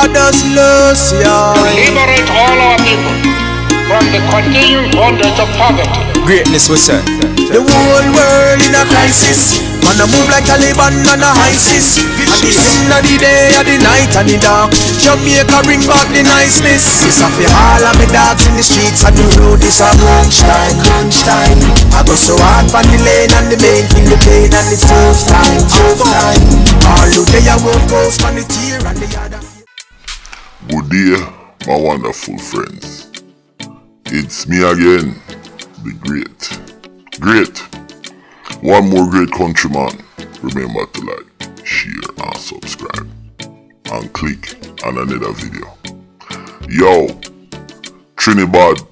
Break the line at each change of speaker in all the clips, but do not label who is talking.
Father's loss, yeah.
Liberate all our people from the continuing bondage of poverty.
Greatness we say. The whole world in a crisis. Man a move like Taliban and a ISIS. At the end of the day, at the night and the dark, Jamaica bring back the niceness. This a fi all of me dogs in the streets and the road is a crunch time, crunch time. I go so hard on the lane and the main feel the pain and it's tough time, tough time. All who day I won't post on the tear and the other.
Good day, my wonderful friends. It's me again, the great. One more great countryman. Remember to like, share and subscribe. And click on another video. Yo, Trinibad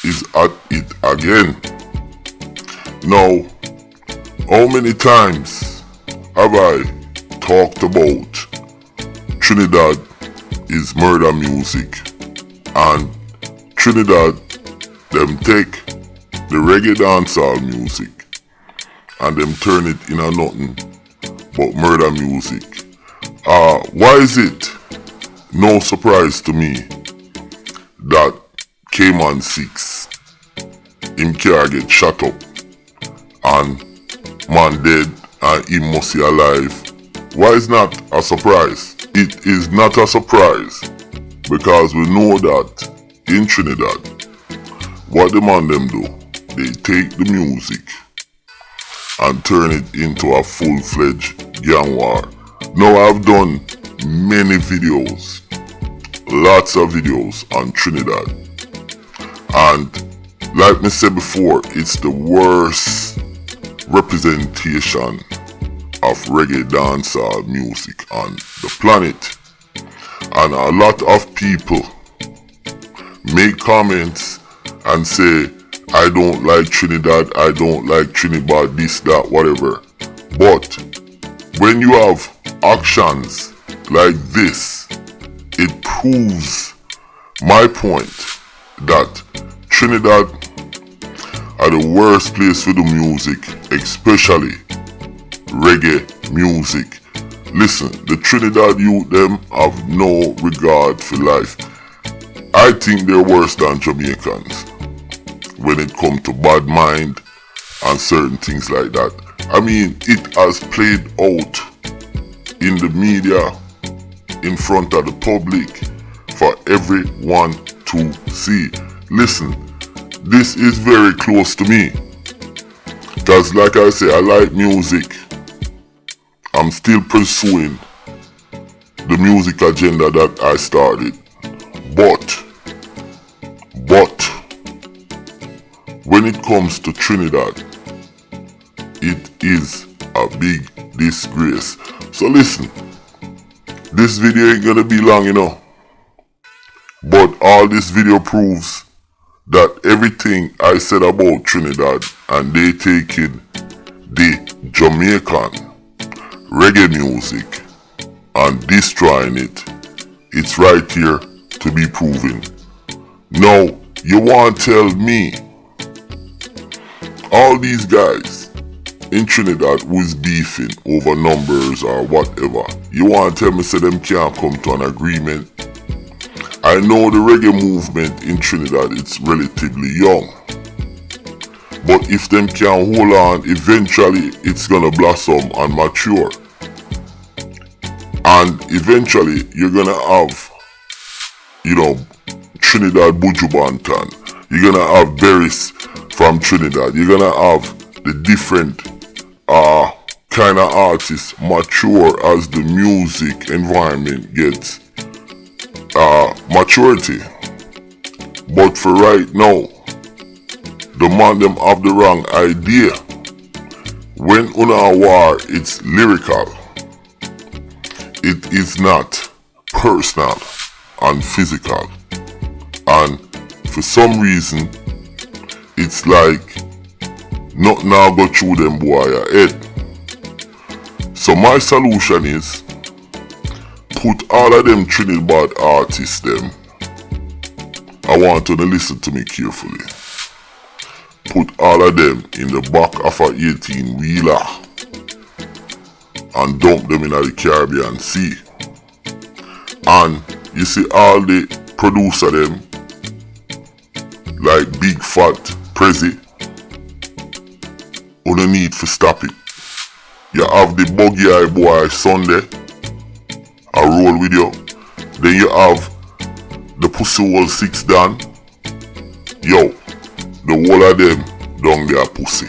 is at it again. Now, how many times have I talked about Trinidad is murder music, and Trinidad them take the reggae dancehall music and them turn it in a nothing but murder music. Why is it no surprise to me that Kman 6Ixx him car get shot up and man dead and him must be alive? Why is not a surprise? It is not a surprise because we know that in Trinidad, what the man them do, they take the music and turn it into a full-fledged gang war. Now I've done many videos, lots of videos on Trinidad, and like me said before, it's the worst representation of reggae dancehall music on the planet. And a lot of people make comments and say, I don't like Trinidad, I don't like Trinidad, this, that, whatever. But when you have actions like this, it proves my point that Trinidad are the worst place for the music, especially reggae music. Listen, the Trinidad youth them have no regard for life. I think they're worse than Jamaicans when it comes to bad mind and certain things like that. I mean, it has played out in the media, in front of the public, for everyone to see. Listen, this is very close to me, because like I say, I like music. I'm still pursuing the music agenda that I started. But when it comes to Trinidad, it is a big disgrace. So listen, this video ain't gonna be long, you know. But all this video proves that everything I said about Trinidad and they taking the Jamaican reggae music and destroying it, it's right here to be proven. Now, you want to tell me all these guys in Trinidad who is beefing over numbers or whatever, you want to tell me say them can't come to an agreement? I know the reggae movement in Trinidad is relatively young, but if them can hold on, eventually it's gonna blossom and mature. And eventually you're gonna have, you know, Trinidad Buju Banton. You're gonna have Berries from Trinidad. You're gonna have the different kind of artists mature as the music environment gets maturity. But for right now, the man them have the wrong idea. When una war, it's lyrical. It is not personal and physical. And for some reason, it's like nothing now go through them boy head. So my solution is put all of them Trinidad artists them. I want you to listen to me carefully. Put all of them in the back of a 18-wheeler and dump them in the Caribbean Sea. And You see all the producer them, like Big Fat, Prezi, you no need to stop it. You have the Buggy Eye Boy Sunday, I roll with you. Then you have the Pussy Hole 6 Dan. Yo, the whole of them down there pussy.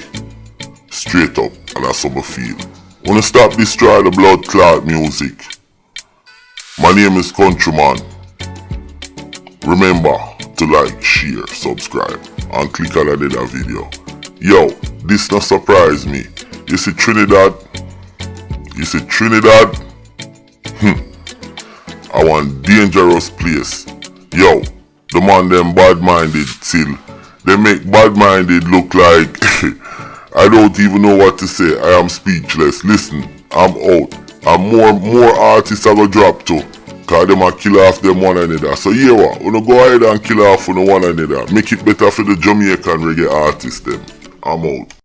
Straight up, and that's how I feel. Wanna stop destroy the blood clot music. My name is Countryman. Remember to like, share, subscribe, and click on another video. Yo, this not surprise me. You see Trinidad? You see Trinidad? I want dangerous place. Yo, the man them bad-minded till. They make bad-minded look like I don't even know what to say. I am speechless. Listen, I'm out. And more artists I go drop to. Cause them a kill off them one another. So yeah what, we go ahead and kill off on one another. Make it better for the Jamaican reggae artists them. I'm out.